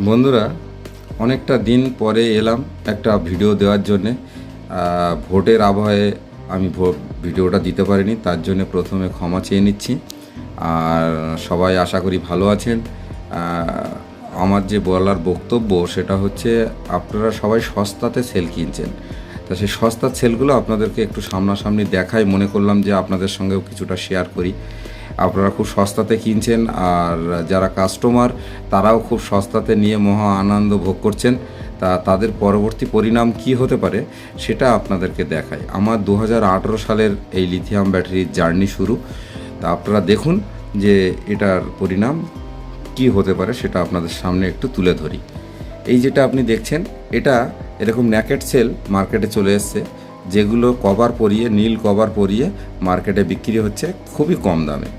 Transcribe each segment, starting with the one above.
বন্ধুরা, অনেকটা দিন পরে এলাম একটা ভিডিও দেওয়ার জন্যে। ভোটের আবহে আমি ভিডিওটা দিতে পারিনি, তার জন্য প্রথমে ক্ষমা চেয়ে নিচ্ছি। আর সবাই আশা করি ভালো আছেন। আমার যে বলার বক্তব্য সেটা হচ্ছে, আপনারা সবাই সস্তাতে সেল কিনছেন, তা সেই সস্তার সেলগুলো আপনাদেরকে একটু সামনাসামনি দেখাই মনে করলাম যে আপনাদের সঙ্গেও কিছুটা শেয়ার করি। আপনারা খুব সস্তাতে কিনছেন, আর যারা কাস্টমার তারাও খুব সস্তাতে নিয়ে মহা আনন্দ ভোগ করছেন। তা তাদের পরবর্তী পরিণাম কি হতে পারে সেটা আপনাদেরকে দেখাই। আমার 2018 সালের এই লিথিয়াম ব্যাটারির জার্নি শুরু। তা আপনারা দেখুন যে এটার পরিণাম কি হতে পারে সেটা আপনাদের সামনে একটু তুলে ধরি। এই যেটা আপনি দেখছেন, এটা এরকম ন্যাকেট সেল মার্কেটে চলে এসছে, যেগুলো কভার পরিয়ে, নীল কভার পরিয়ে মার্কেটে বিক্রি হচ্ছে খুবই কম দামে।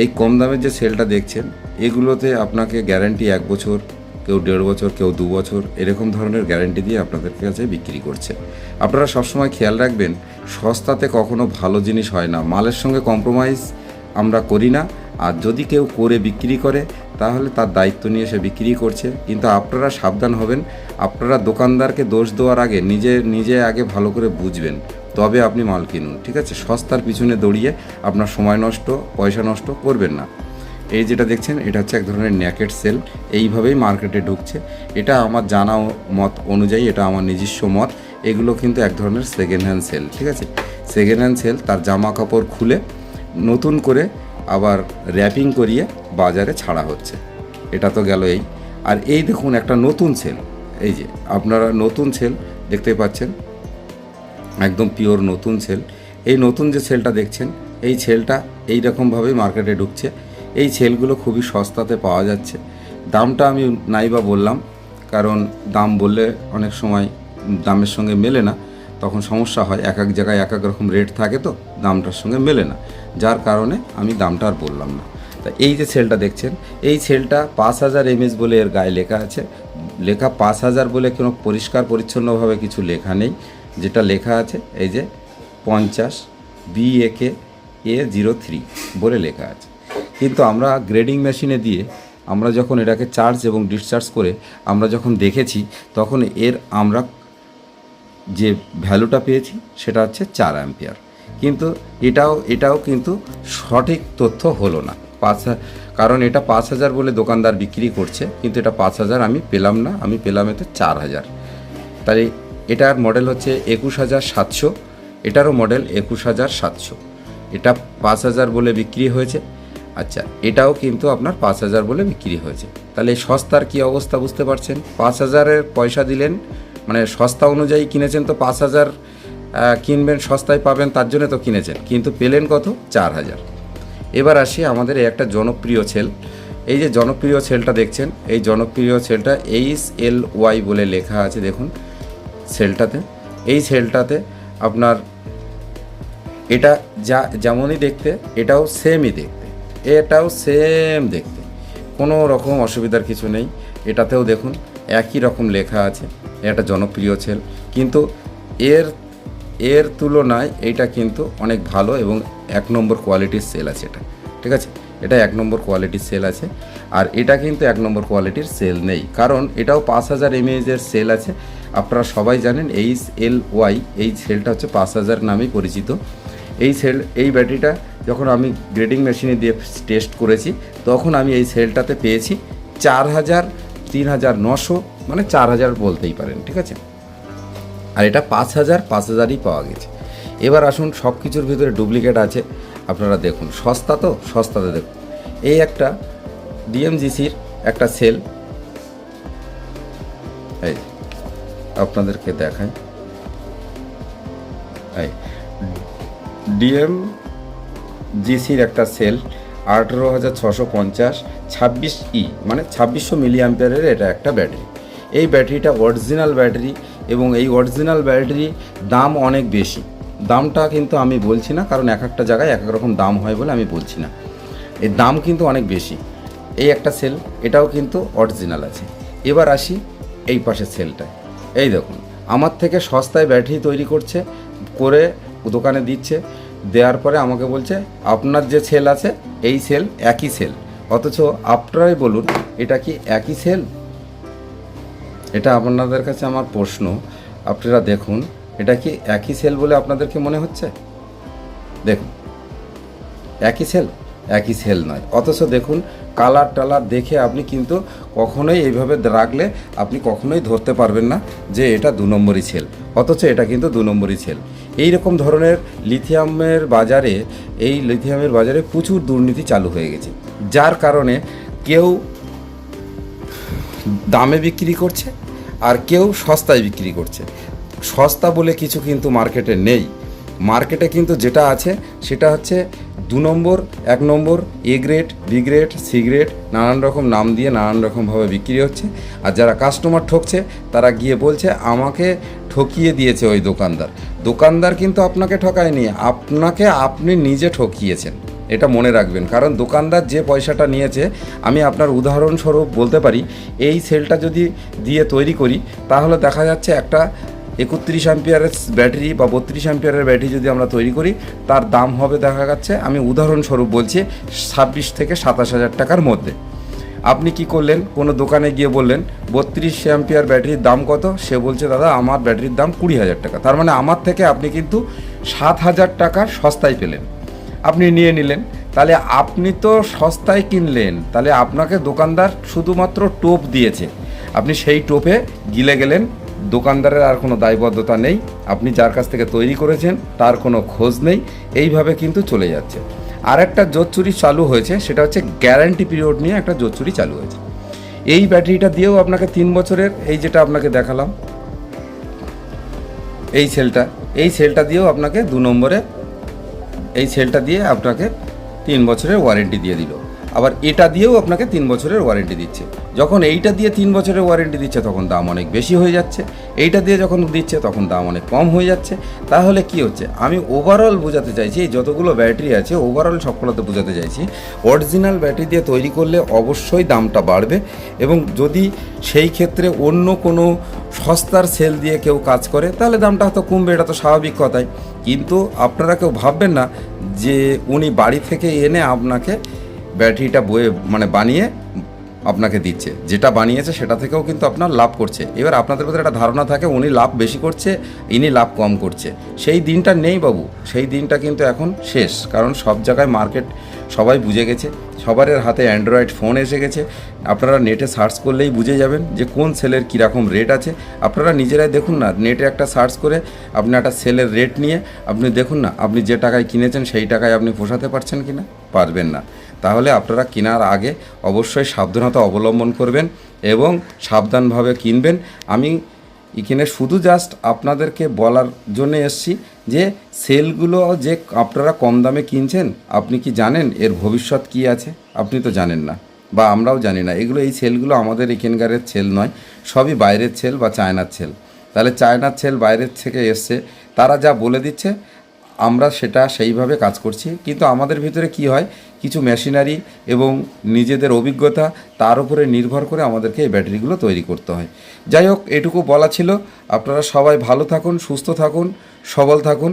এই কম দামের যে সেলটা দেখছেন, এগুলোতে আপনাকে গ্যারান্টি 1 বছর, কেউ 1.5 বছর, কেউ 2 বছর, এরকম ধরনের গ্যারান্টি দিয়ে আপনাদের কাছে বিক্রি করছে। আপনারা সবসময় খেয়াল রাখবেন, সস্তাতে কখনো ভালো জিনিস হয় না। মালের সঙ্গে কম্প্রোমাইজ আমরা করি না। আর যদি কেউ করে বিক্রি করে তাহলে তার দায়িত্ব নিয়ে সে বিক্রি করছে, কিন্তু আপনারা সাবধান হবেন। আপনারা দোকানদারকে দোষ দেওয়ার আগে নিজে আগে ভালো করে বুঝবেন, তবে আপনি মাল কিনুন, ঠিক আছে? সস্তার পিছনে দৌড়িয়ে আপনার সময় নষ্ট, পয়সা নষ্ট করবেন না। এই যেটা দেখছেন, এটা হচ্ছে এক ধরনের ন্যাকেট সেল, এইভাবেই মার্কেটে ঢুকছে। এটা আমার জানা মত অনুযায়ী, এটা আমার নিজস্ব মত। এগুলো কিন্তু এক ধরনের সেকেন্ড হ্যান্ড সেল, ঠিক আছে? সেকেন্ড হ্যান্ড সেল, তার জামা কাপড় খুলে নতুন করে আবার র্যাপিং করিয়ে বাজারে ছাড়া হচ্ছে। এটা তো গেল এই। আর এই দেখুন একটা নতুন সেল, এই যে আপনারা নতুন সেল দেখতে পাচ্ছেন, একদম পিওর নতুন সেল। এই নতুন যে সেলটা দেখছেন, এই সেলটা এই রকমভাবেই মার্কেটে ঢুকছে। এই সেলগুলো খুবই সস্তাতে পাওয়া যাচ্ছে। দামটা আমি নাইবা বললাম, কারণ দাম বললে অনেক সময় দামের সঙ্গে মেলে না, তখন সমস্যা হয়। এক এক জায়গায় এক এক রকম রেট থাকে, তো দামটার সঙ্গে মেলে না, যার কারণে আমি দামটা আর বললাম না। তা এই যে সেলটা দেখছেন, এই সেলটা 5000 mAh বলে এর গায়ে লেখা আছে। লেখা 5000 বলে কোনো পরিষ্কার পরিচ্ছন্নভাবে কিছু লেখা নেই। যেটা লেখা আছে এই যে 50 BAK-A03 বলে লেখা আছে। কিন্তু আমরা গ্রেডিং মেশিনে দিয়ে আমরা যখন এটাকে চার্জ এবং ডিসচার্জ করে আমরা যখন দেখেছি, তখন আমরা যে ভ্যালুটা পেয়েছি সেটা হচ্ছে 4 অ্যাম্পিয়ার। কিন্তু এটাও কিন্তু সঠিক তথ্য হলো না। কারণ এটা 5000 বলে দোকানদার বিক্রি করছে, কিন্তু এটা 5000 আমি পেলাম না, আমি পেলাম এতে 4000। তাই এটার মডেল হচ্ছে 21700, এটারও মডেল 21700। এটা 5000 বলে বিক্রি হয়েছে। আচ্ছা, এটাও কিন্তু আপনার 5000 বলে বিক্রি হয়েছে। তাহলে সস্তার কি অবস্থা বুঝতে পারছেন? 5000-এর পয়সা দিলেন, মানে সস্তা অনুযায়ী কিনেছেন, তো 5000 কিনবেন, সস্তায় পাবেন, তার জন্য তো কিনেছেন, কিন্তু পেলেন কত? 4000। এবার আসি আমাদের এই একটা জনপ্রিয় সেল। এই যে জনপ্রিয় সেলটা দেখছেন, এই জনপ্রিয় সেলটা HLY বলে লেখা আছে, দেখুন সেলটাতে। এই সেলটাতে আপনার এটা যেমনই দেখতে, এটাও সেমই দেখতে, এটাও সেম দেখতে, কোনো রকম অসুবিধার কিছু নেই। এটাতেও দেখুন একই রকম লেখা আছে, এটা জনপ্রিয় সেল। কিন্তু এর তুলনায় এইটা কিন্তু অনেক ভালো এবং 1 নম্বর কোয়ালিটির সেল আছে এটা, ঠিক আছে? এটা 1 নম্বর কোয়ালিটির সেল আছে। আর এটা কিন্তু 1 নম্বর কোয়ালিটির সেল নেই, কারণ এটাও 5000 mAh ছেল আছে। আপনারা সবাই জানেন HLY, এই সেলটা হচ্ছে 5000 নামেই পরিচিত। এই ব্যাটারিটা যখন আমি গ্রেডিং মেশিনে দিয়ে টেস্ট করেছি, তখন আমি এই সেলটাতে পেয়েছি 4000, 3900, মানে 4000 বলতেই পারেন, ঠিক আছে? আর এটা 5000ই পাওয়া গেছে। এবার আসুন, সব কিছুর ভিতরে ডুপ্লিকেট আছে। আপনারা দেখুন, সস্তা তো, সস্তাতে দেখুন। এই একটা DMGCর একটা সেল, এই আপনাদেরকে দেখাই। এই DMGCর একটা সেল 18650 26E, মানে 2600 mAh এটা একটা ব্যাটারি। এই ব্যাটারিটা অরিজিনাল ব্যাটারি, এবং এই অরিজিনাল ব্যাটারি দাম অনেক বেশি। দামটা কিন্তু আমি বলছি না, কারণ এক একটা জায়গায় এক এক রকম দাম হয় বলে আমি বলছি না। এর দাম কিন্তু অনেক বেশি। এই একটা সেল, এটাও কিন্তু অরিজিনাল আছে। এবার আসি এই পাশের সেলটায়। এই দেখুন, আমার থেকে সস্তায় ব্যাটারি তৈরি করে দোকানে দিচ্ছে। দেওয়ার পরে আমাকে বলছে আপনার যে সেল আছে এই সেল একই সেল, অথচ আপনারাই বলুন এটা কি একই সেল এটা আপনাদের কাছে আমার প্রশ্ন, আপনারা দেখুন এটা কি একই সেল বলে আপনাদেরকে মনে হচ্ছে? দেখুন একই সেল, একই সেল নয়। অথচ দেখুন কালার টালার দেখে আপনি কিন্তু কখনোই এইভাবে রাখলে আপনি কখনোই ধরতে পারবেন না যে এটা 2 নম্বরই সেল, অথচ এটা কিন্তু 2 নম্বরই সেল। এই রকম ধরনের লিথিয়ামের বাজারে প্রচুর দুর্নীতি চালু হয়ে গেছে, যার কারণে কেউ দামে বিক্রি করছে আর কেউ সস্তায় বিক্রি করছে। সস্তা বলে কিছু কিন্তু মার্কেটে নেই। মার্কেটে কিন্তু যেটা আছে সেটা হচ্ছে 2 number, 1 number, A grade, B grade, C grade, নানান রকম নাম দিয়ে নানান রকমভাবে বিক্রি হচ্ছে। আর যারা কাস্টমার ঠকছে তারা গিয়ে বলছে আমাকে ঠকিয়ে দিয়েছে ওই দোকানদার। দোকানদার কিন্তু আপনাকে ঠকায়নি, আপনি নিজে ঠকিয়েছেন, এটা মনে রাখবেন। কারণ দোকানদার যে পয়সাটা নিয়েছে, আমি আপনার উদাহরণস্বরূপ বলতে পারি, এই সেলটা যদি দিয়ে তৈরি করি তাহলে দেখা যাচ্ছে একটা 31 অ্যাম্পিয়ারের ব্যাটারি বা 32 অ্যাম্পিয়ারের ব্যাটারি যদি আমরা তৈরি করি, তার দাম হবে দেখা যাচ্ছে, আমি উদাহরণস্বরূপ বলছি, 26 থেকে 27 হাজার টাকার মধ্যে। আপনি কি করলেন, কোনো দোকানে গিয়ে বললেন 32 অ্যাম্পিয়ার ব্যাটারির দাম কত? সে বলছে দাদা আমার ব্যাটারির দাম 20,000 টাকা। তার মানে আমার থেকে আপনি কিন্তু 7,000 টাকার সস্তায় পেলেন, আপনি নিয়ে নিলেন। তাহলে আপনি তো সস্তায় কিনলেন, তাহলে আপনাকে দোকানদার শুধুমাত্র টোপ দিয়েছে, আপনি সেই টোপে গিলে গেলেন। দোকানদারের আর কোনো দায়বদ্ধতা নেই, আপনি যার কাছ থেকে তৈরি করেছেন তার কোনো খোঁজ নেই। এইভাবে কিন্তু চলে যাচ্ছে। আর একটা জোচ্চুরি চালু হয়েছে, সেটা হচ্ছে গ্যারান্টি পিরিয়ড নিয়ে একটা জোচ্চুরি চালু হয়েছে। এই ব্যাটারিটা দিয়েও আপনাকে 3 বছরের, এই যেটা আপনাকে দেখালাম এই সেলটা দিয়েও আপনাকে 2 নম্বরে, এই সেলটা দিয়ে আপনাকে 3 বছরের ওয়ারেন্টি দিয়ে দিল। আবার এটা দিয়েও আপনাকে 3 বছরের ওয়ারেন্টি দিচ্ছে। যখন এইটা দিয়ে 3 বছরের ওয়ারেন্টি দিচ্ছে তখন দাম অনেক বেশি হয়ে যাচ্ছে, এইটা দিয়ে যখন দিচ্ছে তখন দাম অনেক কম হয়ে যাচ্ছে। তাহলে কি হচ্ছে, আমি ওভারঅল বোঝাতে চাইছি, এই যতগুলো ব্যাটারি আছে ওভারঅল সবগুলোতে বোঝাতে চাইছি, অরিজিনাল ব্যাটারি দিয়ে তৈরি করলে অবশ্যই দামটা বাড়বে। এবং যদি সেই ক্ষেত্রে অন্য কোনো সস্তার সেল দিয়ে কেউ কাজ করে তাহলে দামটা হয়তো কমবে, এটা তো স্বাভাবিক কথাই। কিন্তু আপনারা কেউ ভাববেন না যে উনি বাড়ি থেকে এনে আপনাকে ব্যাটারিটা বানিয়ে আপনাকে দিচ্ছে, যেটা বানিয়েছে সেটা থেকেও কিন্তু আপনার লাভ করছে। এবার আপনাদের মধ্যে একটা ধারণা থাকে উনি লাভ বেশি করছে, ইনি লাভ কম করছে। সেই দিনটা নেই বাবু, সেই দিনটা কিন্তু এখন শেষ। কারণ সব জায়গায় মার্কেট সবাই বুঝে গেছে, সবার হাতে অ্যান্ড্রয়েড ফোন এসে গেছে। আপনারা নেটে সার্চ করলেই বুঝে যাবেন যে কোন সেলের কীরকম রেট আছে। আপনারা নিজেরাই দেখুন না, নেটে একটা সার্চ করে আপনি একটা সেলের রেট নিয়ে আপনি দেখুন না, আপনি যে টাকায় কিনেছেন সেই টাকায় আপনি পোষাতে পারছেন কি না, পারবেন না। তাহলে আপনারা কেনার আগে অবশ্যই সাবধানতা অবলম্বন করবেন এবং সাবধানভাবে কিনবেন। আমি এখানে শুধু জাস্ট আপনাদেরকে বলার জন্য এসেছি যে সেলগুলো যে আপনারা কম দামে কিনছেন, আপনি কি জানেন এর ভবিষ্যৎ কী আছে? আপনি তো জানেন না, বা আমরাও জানি না। এই সেলগুলো আমাদের এখানকারের সেল নয়, সবই বাইরের সেল বা চায়নার সেল। তাহলে চায়নার সেল বাইরের থেকে এসছে, তারা যা বলে দিচ্ছে আমরা সেটা সেইভাবে কাজ করছি। কিন্তু আমাদের ভিতরে কি হয়, কিছু মেশিনারি এবং নিজেদের অভিজ্ঞতা, তার উপরে নির্ভর করে আমাদেরকে এই ব্যাটারিগুলো তৈরি করতে হয়। যাই হোক, এটুকু বলা ছিল। আপনারা সবাই ভালো থাকুন, সুস্থ থাকুন, সবল থাকুন।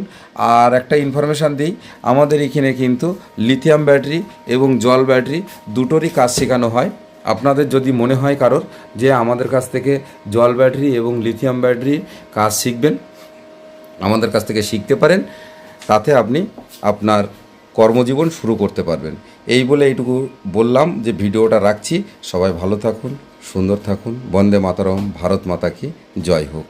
আর একটা ইনফরমেশান দিই, আমাদের এখানে কিন্তু লিথিয়াম ব্যাটারি এবং জল ব্যাটারি দুটোরই কাজ শেখানো হয়। আপনাদের যদি মনে হয় কারোর যে আমাদের কাছ থেকে জল ব্যাটারি এবং লিথিয়াম ব্যাটারি কাজ শিখবেন, আমাদের কাছ থেকে শিখতে পারেন। তাতে আপনি আপনার কর্মজীবন শুরু করতে পারবেন। এই বলে এইটুকু বললাম যে ভিডিওটা রাখছি। সবাই ভালো থাকুন, সুন্দর থাকুন। বন্দে মাতরম। ভারত মাতা কি জয় হোক।